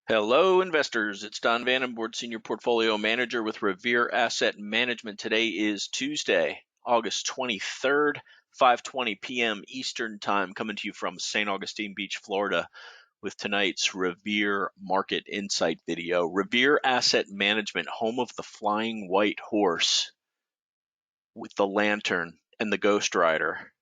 Hello, investors. It's Don Vandenbord, Senior Portfolio Manager with Revere Asset Management. Today is Tuesday, August 23rd, 5:20 p.m. Eastern Time, coming to you from St. Augustine Beach, Florida, with tonight's Revere Market Insight video. Revere Asset Management, home of the flying white horse with the lantern and the ghost rider,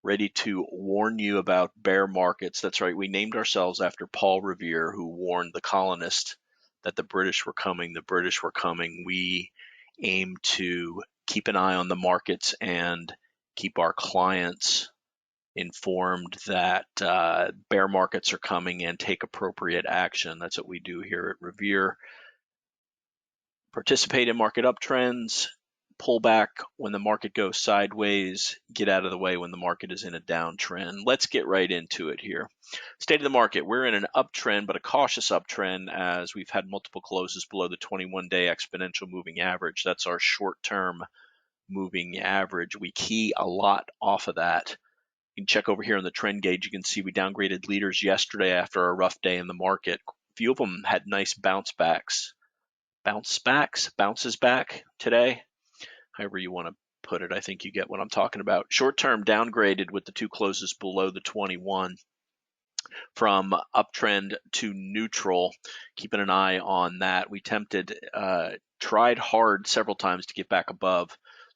ready to warn you about bear markets. That's right, we named ourselves after Paul Revere, who warned the colonists that the British were coming. The British were coming. We aim to keep an eye on the markets and keep our clients informed that bear markets are coming and take appropriate action. That's what we do here at Revere. Participate in market uptrends, pull back when the market goes sideways, get out of the way when the market is in a downtrend. Let's get right into it here. State of the market, we're in an uptrend, but a cautious uptrend as we've had multiple closes below the 21-day exponential moving average. That's our short-term moving average. We key a lot off of that. You can check over here on the trend gauge. You can see we downgraded leaders yesterday after a rough day in the market. A few of them had nice bounces back today, however you want to put it. I think you get what I'm talking about. Short term downgraded with the two closes below the 21 from uptrend to neutral. Keeping an eye on that. We tried hard several times to get back above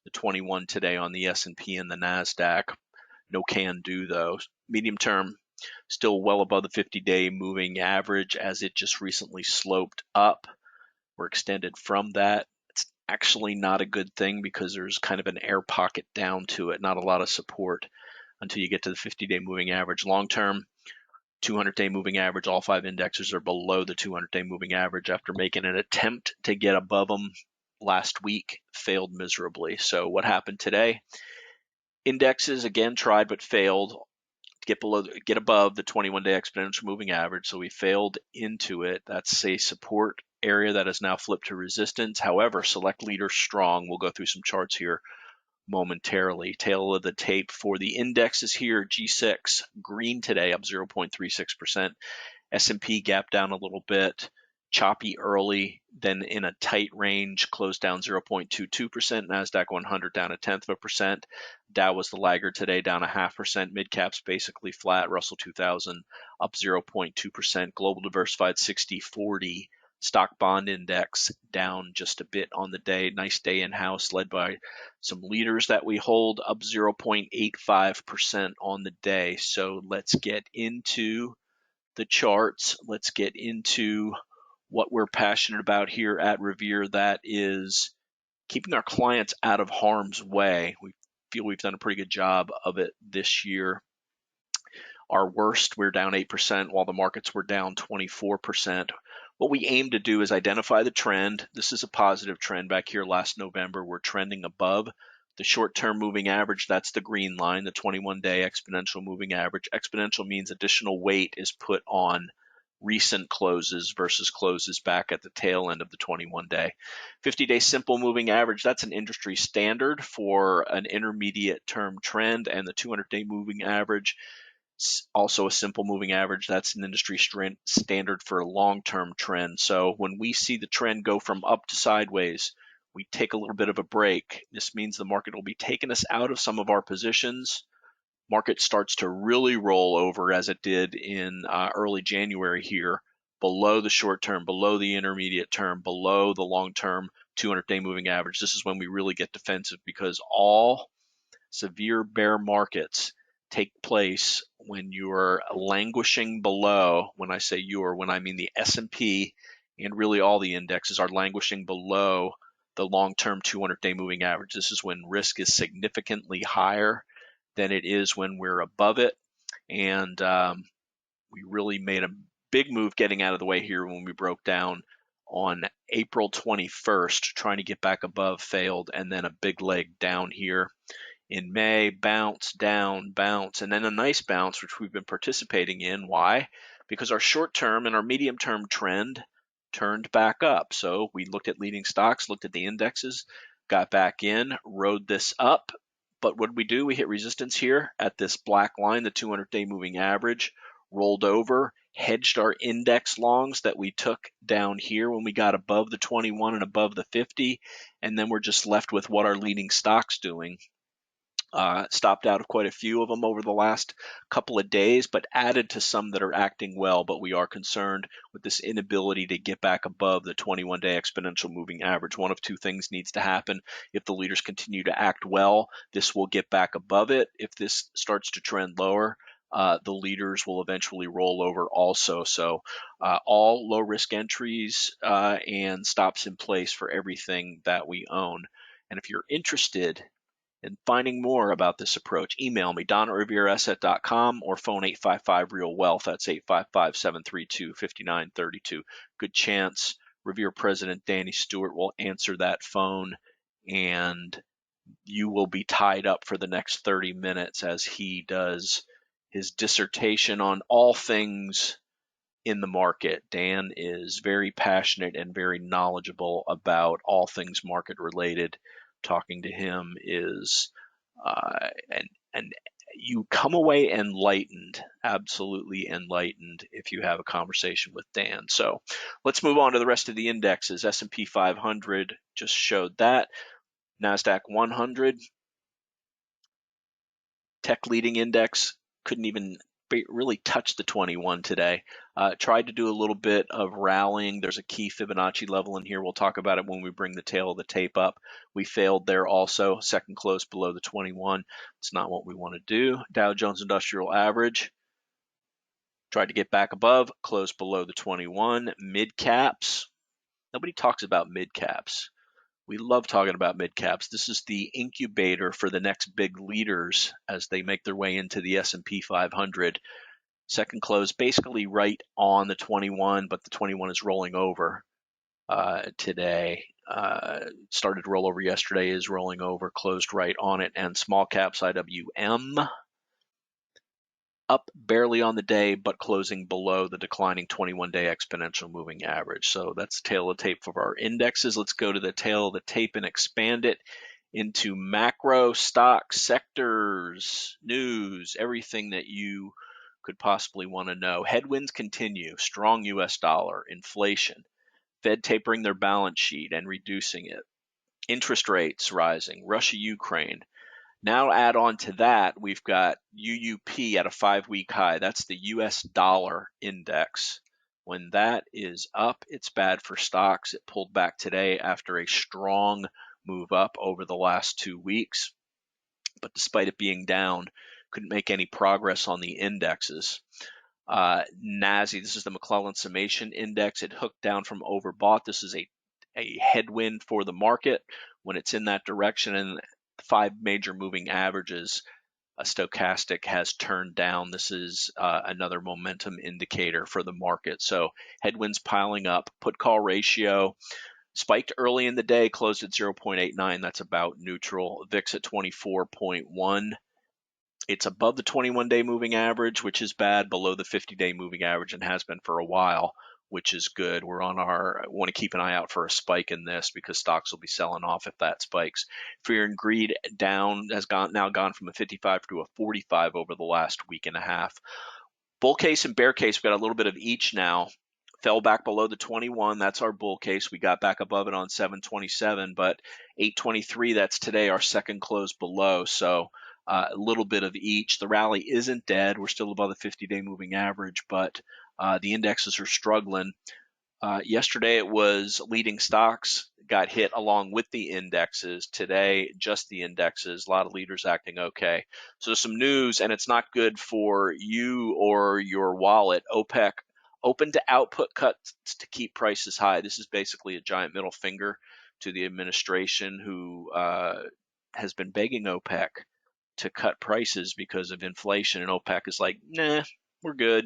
the 21 today on the S&P and the NASDAQ. No can do though. Medium term still well above the 50-day moving average as it just recently sloped up. We're extended from that. It's actually not a good thing because there's kind of an air pocket down to it, not a lot of support until you get to the 50-day moving average. Long term, 200-day moving average, all five indexes are below the 200-day moving average after making an attempt to get above them last week, failed miserably. So what happened today? Indexes again tried but failed to get above the 21-day exponential moving average, so we failed into it. That's a support area that has now flipped to resistance. However, select leader strong. We'll go through some charts here momentarily. Tail of the tape for the indexes here. G6 green today, up 0.36%. S&P gap down a little bit, choppy early, then in a tight range, closed down 0.22%. NASDAQ 100 down 0.1%. Dow was the laggard today, down 0.5%. Mid caps basically flat. Russell 2000 up 0.2%. Global diversified 60/40. Stock bond index down just a bit on the day. Nice day in house, led by some leaders that we hold, up 0.85% on the day. So let's get into the charts. Let's get into what we're passionate about here at Revere, that is keeping our clients out of harm's way. We feel we've done a pretty good job of it this year. Our worst, we're down 8% while the markets were down 24%. What we aim to do is identify the trend. This is a positive trend. Back here last November, we're trending above the short-term moving average. That's the green line, the 21-day exponential moving average. Exponential means additional weight is put on recent closes versus closes back at the tail end of the 21-day. 50-day simple moving average, that's an industry standard for an intermediate term trend, and the 200-day moving average, also a simple moving average, that's an industry standard for a long-term trend. So when we see the trend go from up to sideways, we take a little bit of a break. This means the market will be taking us out of some of our positions. Market starts to really roll over as it did in early January here, below the short term, below the intermediate term, below the long term 200-day moving average. This is when we really get defensive because all severe bear markets take place when you're languishing below. When I say you're, when I mean the S&P and really all the indexes are languishing below the long-term 200-day moving average. This is when risk is significantly higher than it is when we're above it. And we really made a big move getting out of the way here when we broke down on April 21st, trying to get back above, failed, and then a big leg down here in May, bounce, down, bounce, and then a nice bounce, which we've been participating in. Why? Because our short-term and our medium-term trend turned back up. So we looked at leading stocks, looked at the indexes, got back in, rode this up. But what did we do? We hit resistance here at this black line, the 200-day moving average, rolled over, hedged our index longs that we took down here when we got above the 21 and above the 50, and then we're just left with what our leading stock's doing. Stopped out of quite a few of them over the last couple of days, but added to some that are acting well. But we are concerned with this inability to get back above the 21-day exponential moving average. One of two things needs to happen. If the leaders continue to act well, this will get back above it. If this starts to trend lower, the leaders will eventually roll over also. So all low risk entries and stops in place for everything that we own. And if you're interested in finding more about this approach, email me, don@revereasset.com, or phone 855-REAL-WEALTH. That's 855-732-5932. Good chance Revere President Danny Stewart will answer that phone, and you will be tied up for the next 30 minutes as he does his dissertation on all things in the market. Dan is very passionate and very knowledgeable about all things market related. Talking to him is and you come away enlightened, absolutely enlightened, if you have a conversation with Dan. So let's move on to the rest of the indexes. S&P 500 just showed that. NASDAQ 100, tech leading index, couldn't even really touch the 21 today. Tried to do a little bit of rallying. There's a key Fibonacci level in here. We'll talk about it when we bring the tail of the tape up. We failed there also. Second close below the 21. It's not what we want to do. Dow Jones Industrial Average tried to get back above, closed below the 21. Mid caps. Nobody talks about mid caps. We love talking about mid caps. This is the incubator for the next big leaders as they make their way into the S&P 500. Second close basically right on the 21, but the 21 is rolling over today. Started to roll over yesterday, is rolling over, closed right on it. And small caps IWM up barely on the day, but closing below the declining 21-day exponential moving average. So that's the tail of the tape for our indexes. Let's go to the tail of the tape and expand it into macro stocks, sectors, news, everything that you could possibly want to know. Headwinds continue. Strong U.S. dollar, inflation, Fed tapering their balance sheet and reducing it, interest rates rising, Russia, Ukraine. Now add on to that, we've got UUP at a 5-week high. That's the US dollar index. When that is up, it's bad for stocks. It pulled back today after a strong move up over the last 2 weeks. But despite it being down, couldn't make any progress on the indexes. NASI, this is the McClellan Summation Index. It hooked down from overbought. This is a headwind for the market when it's in that direction. And 5 major moving averages, a stochastic has turned down. This is another momentum indicator for the market. So headwinds piling up. Put call ratio spiked early in the day, closed at 0.89. That's about neutral. VIX at 24.1. It's above the 21-day moving average, which is bad, below the 50-day moving average, and has been for a while, which is good. We're on want to keep an eye out for a spike in this because stocks will be selling off if that spikes. Fear and greed down has now gone from a 55 to a 45 over the last week and a half. Bull case and bear case, we've got a little bit of each now. Fell back below the 21. That's our bull case. We got back above it on 727, but 823, that's today, our second close below. So a little bit of each. The rally isn't dead. We're still above the 50-day moving average, but the indexes are struggling. Yesterday it was leading stocks got hit along with the indexes. Today, just the indexes. A lot of leaders acting okay. So there's some news, and it's not good for you or your wallet. OPEC open to output cuts to keep prices high. This is basically a giant middle finger to the administration, who has been begging OPEC to cut prices because of inflation, and OPEC is like, nah, we're good.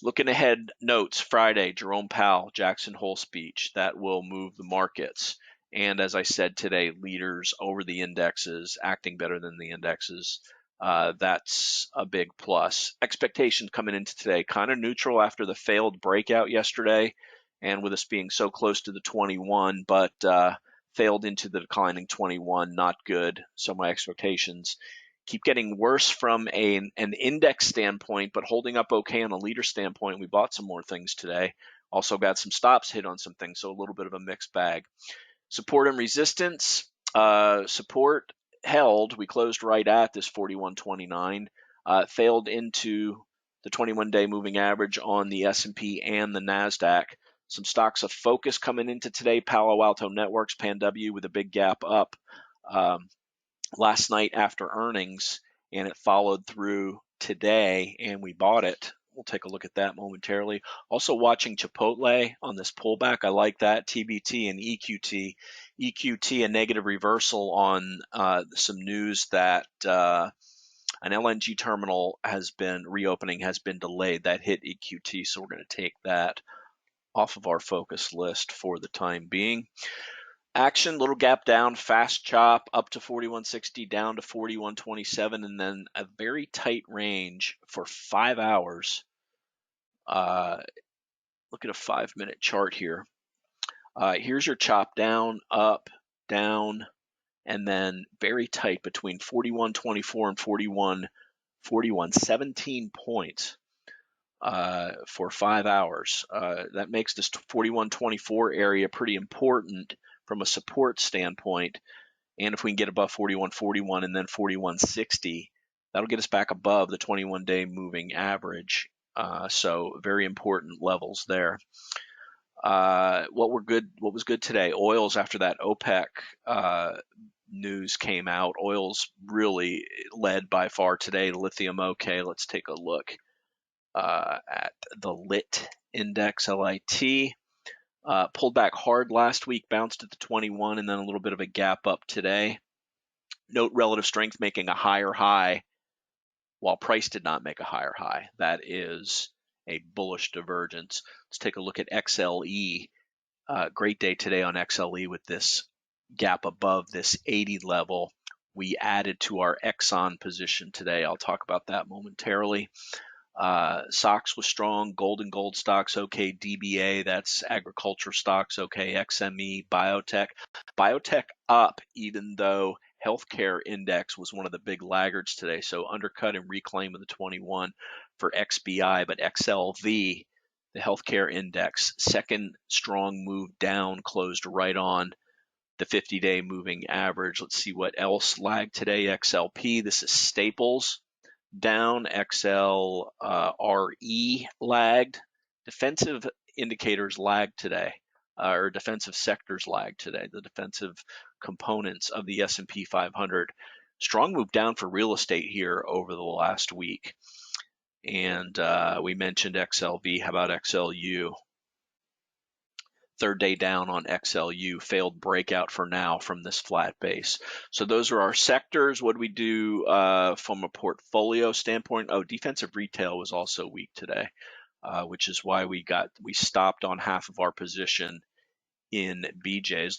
Looking ahead, notes Friday, Jerome Powell, Jackson Hole speech that will move the markets. And as I said today, leaders over the indexes, acting better than the indexes. That's a big plus. Expectations coming into today, kind of neutral after the failed breakout yesterday, and with us being so close to the 21, but failed into the declining 21, not good. So my expectations keep getting worse from an index standpoint, but holding up okay on a leader standpoint. We bought some more things today. Also got some stops hit on some things, so a little bit of a mixed bag. Support and resistance. Support held. We closed right at this 41.29. Failed into the 21-day moving average on the S&P and the NASDAQ. Some stocks of focus coming into today. Palo Alto Networks, PanW, with a big gap up last night after earnings, and it followed through today, and we bought it. We'll take a look at that momentarily. Also watching Chipotle on this pullback. I like that. TBT and EQT. EQT, a negative reversal on some news that an LNG terminal has been delayed. That hit EQT, so we're going to take that off of our focus list for the time being. Action, little gap down, fast chop up to 41.60, down to 41.27, and then a very tight range for 5 hours. Look at a 5-minute chart here. Here's your chop down, up, down, and then very tight between 41.24 and 41, 17 points for 5 hours. That makes this 41.24 area pretty important from a support standpoint. And if we can get above 41.41 and then 41.60, that'll get us back above the 21-day moving average. So very important levels there. What was good today? Oils, after that OPEC news came out, oils really led by far today. Lithium, okay. Let's take a look at the LIT index, LIT. Pulled back hard last week, bounced at the 21, and then a little bit of a gap up today. Note relative strength making a higher high, while price did not make a higher high. That is a bullish divergence. Let's take a look at XLE. Great day today on XLE with this gap above this 80 level. We added to our Exxon position today. I'll talk about that momentarily. SOX was strong. Gold and gold stocks okay. DBA, that's agriculture stocks okay. XME, biotech. Biotech up, even though healthcare index was one of the big laggards today. So undercut and reclaim of the 21 for XBI, but XLV, the healthcare index, second strong move down, closed right on the 50-day moving average. Let's see what else lagged today. XLP, this is Staples, down. XLRE lagged. Defensive indicators lagged today, or defensive sectors lagged today. The defensive components of the S&P 500. Strong move down for real estate here over the last week. And we mentioned XLV. How about XLU? Third day down on XLU, failed breakout for now from this flat base. So those are our sectors. What do we do from a portfolio standpoint? Oh, defensive retail was also weak today, which is why we stopped on half of our position in BJ's.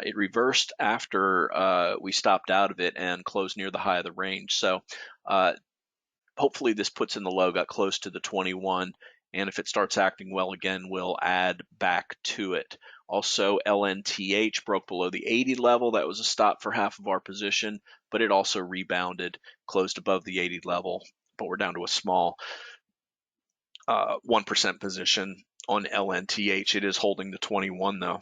It reversed after we stopped out of it and closed near the high of the range. So hopefully this puts in the low, got close to the 21. And if it starts acting well again, we'll add back to it. Also, LNTH broke below the 80 level. That was a stop for half of our position, but it also rebounded, closed above the 80 level. But we're down to a small 1% position on LNTH. It is holding the 21 though.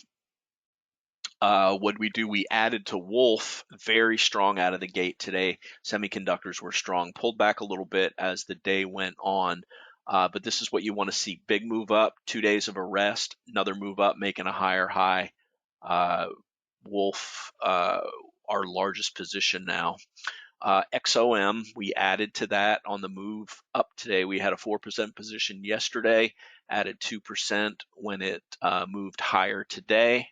What we do, we added to Wolf, very strong out of the gate today. Semiconductors were strong, pulled back a little bit as the day went on. But this is what you want to see. Big move up, 2 days of a rest, another move up, making a higher high. Wolf, our largest position now. XOM, we added to that on the move up today. We had a 4% position yesterday, added 2% when it moved higher today.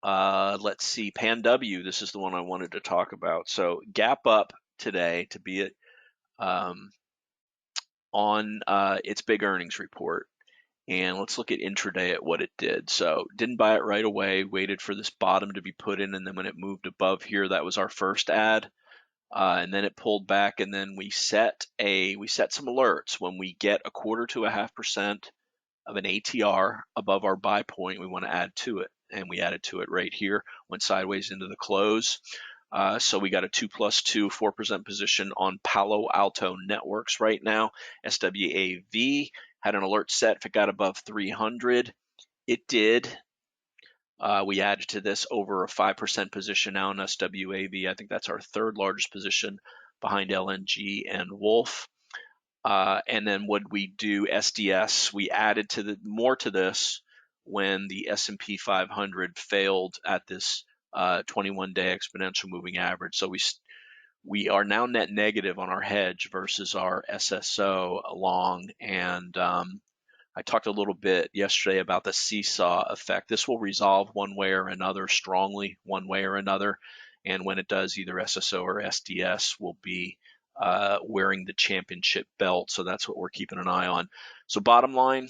Let's see, PanW, this is the one I wanted to talk about. So gap up today to be on its big earnings report. And let's look at intraday at what it did. So didn't buy it right away, waited for this bottom to be put in, and then when it moved above here, that was our first add. And then it pulled back, and then we set some alerts. When we get 1/4 to 1/2% of an ATR above our buy point, we want to add to it. And we added to it right here, went sideways into the close. So we got a 2+2, 4% position on Palo Alto Networks right now. SWAV had an alert set if it got above 300. It did. We added to this over a 5% position now in SWAV. I think that's our third largest position behind LNG and Wolf. And then what we do, SDS, we added more to this when the S&P 500 failed at this 21-day exponential moving average. So we are now net negative on our hedge versus our SSO long. And I talked a little bit yesterday about the seesaw effect. This will resolve one way or another, strongly one way or another. And when it does, either SSO or SDS will be wearing the championship belt. So that's what we're keeping an eye on. So bottom line,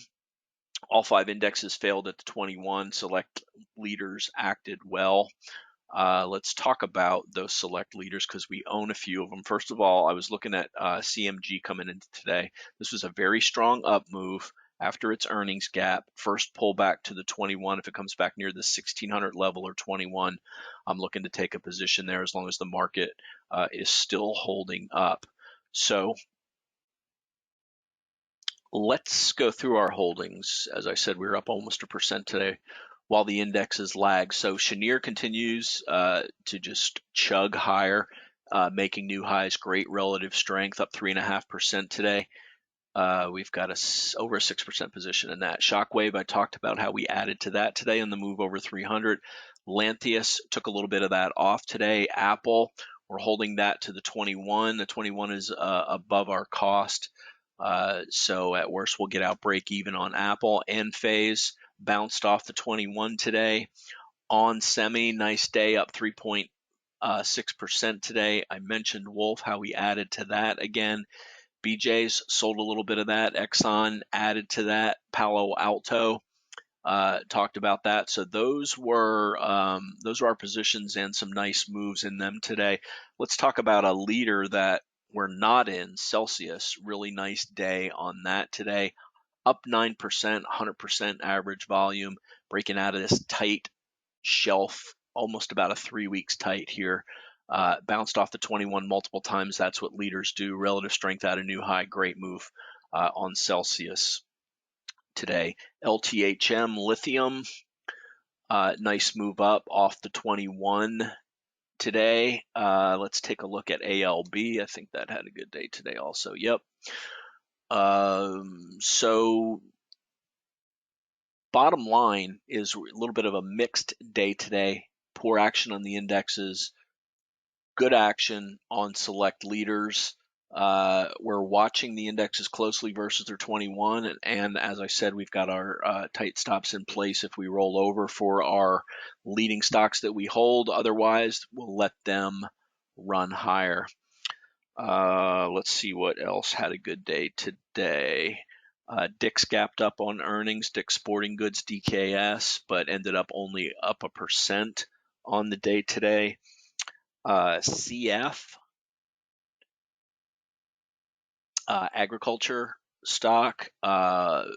all 5 indexes failed at the 21. Select leaders acted well. Let's talk about those select leaders because we own a few of them. First of all, I was looking at CMG coming into today. This was a very strong up move after its earnings gap. First pullback to the 21. If it comes back near the 1600 level or 21, I'm looking to take a position there as long as the market is still holding up. So let's go through our holdings. As I said, we were up almost 1% today while the indexes lag. So Cheniere continues to just chug higher, making new highs. Great relative strength, up 3.5% today. We've got over a 6% position in that. Shockwave, I talked about how we added to that today in the move over 300. Lantheus took a little bit of that off today. Apple, we're holding that to the 21. The 21 is above our cost. So at worst, we'll get out break even on Apple. Enphase bounced off the 21 today. On Semi, nice day, up 3.6% today. I mentioned Wolf, how we added to that again. BJ's sold a little bit of that. Exxon added to that. Palo Alto talked about that. So those were our positions and some nice moves in them today. Let's talk about a leader that we're not in, Celsius. Really nice day on that today. Up 9%, 100% average volume, breaking out of this tight shelf, almost about a 3 weeks tight here. Bounced off the 21 multiple times. That's what leaders do. Relative strength at a new high. Great move on Celsius today. LTHM Lithium, nice move up off the 21 today. Let's take a look at ALB. I think that had a good day today also. Yep. So bottom line is a little bit of a mixed day today. Poor action on the indexes, good action on select leaders. We're watching the indexes closely versus their 21, and as I said, we've got our tight stops in place if we roll over for our leading stocks that we hold. Otherwise, we'll let them run higher. Let's see what else had a good day today. Dick's gapped up on earnings. Dick's Sporting Goods, DKS, but ended up only up 1% on the day today. CF, agriculture stock, 3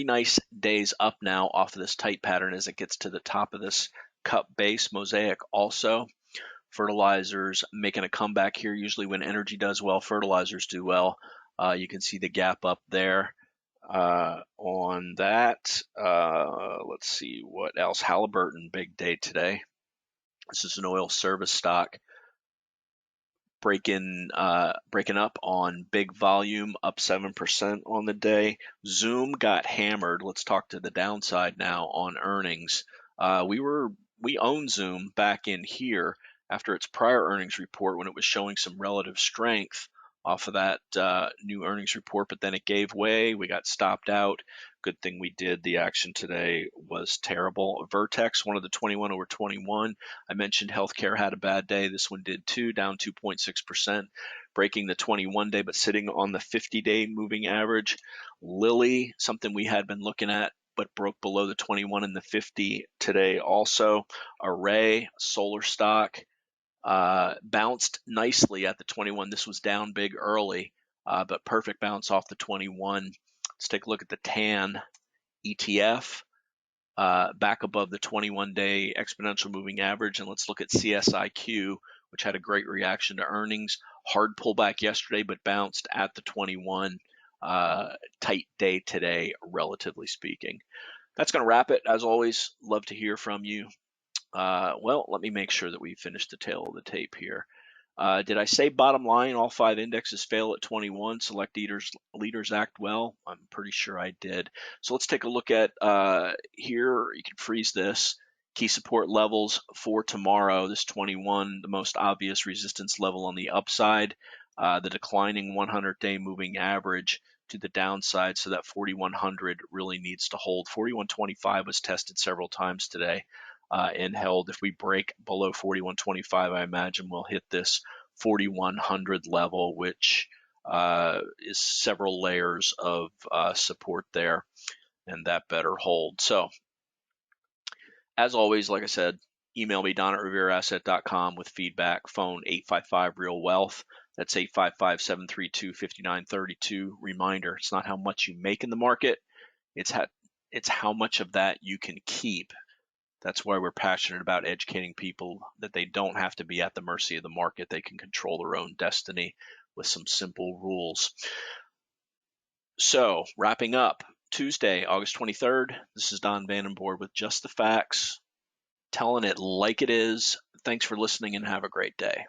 nice days up now off of this tight pattern as it gets to the top of this cup base. Mosaic also. Fertilizers making a comeback here. Usually when energy does well, fertilizers do well. You can see the gap up there on that. Let's see what else. Halliburton, big day today. This is an oil service stock. Breaking up on big volume, up 7% on the day. Zoom got hammered. Let's talk to the downside now on earnings. We owned Zoom back in here after its prior earnings report when it was showing some relative strength off of that new earnings report, but then it gave way. We got stopped out. Good thing we did. The action today was terrible. Vertex, one of the 21 over 21. I mentioned healthcare had a bad day. This one did too, down 2.6%, breaking the 21-day, but sitting on the 50-day moving average. Lilly, something we had been looking at, but broke below the 21 and the 50 today also. Array, solar stock, bounced nicely at the 21. This was down big early, but perfect bounce off the 21. Let's take a look at the TAN ETF. back above the 21-day exponential moving average. And let's look at CSIQ, which had a great reaction to earnings. Hard pullback yesterday, but bounced at the 21. Tight day today, relatively speaking. That's going to wrap it. As always, love to hear from you. Well, let me make sure that we finish the tail of the tape here. Did I say bottom line, all 5 indexes fail at 21? Select leaders act well? I'm pretty sure I did. So let's take a look at here. You can freeze this. Key support levels for tomorrow, this 21, the most obvious resistance level on the upside, the declining 100-day moving average to the downside, so that 4100 really needs to hold. 4125 was tested several times today. And held. If we break below 4125, I imagine we'll hit this 4100 level, which is several layers of support there, and that better hold. So, as always, like I said, email me, don@revereasset.com with feedback. Phone 855-REAL-WEALTH. That's 855-732-5932. Reminder, it's not how much you make in the market, it's how much of that you can keep. That's why we're passionate about educating people that they don't have to be at the mercy of the market. They can control their own destiny with some simple rules. So, wrapping up, Tuesday, August 23rd, this is Don Vandenbord with Just the Facts, telling it like it is. Thanks for listening and have a great day.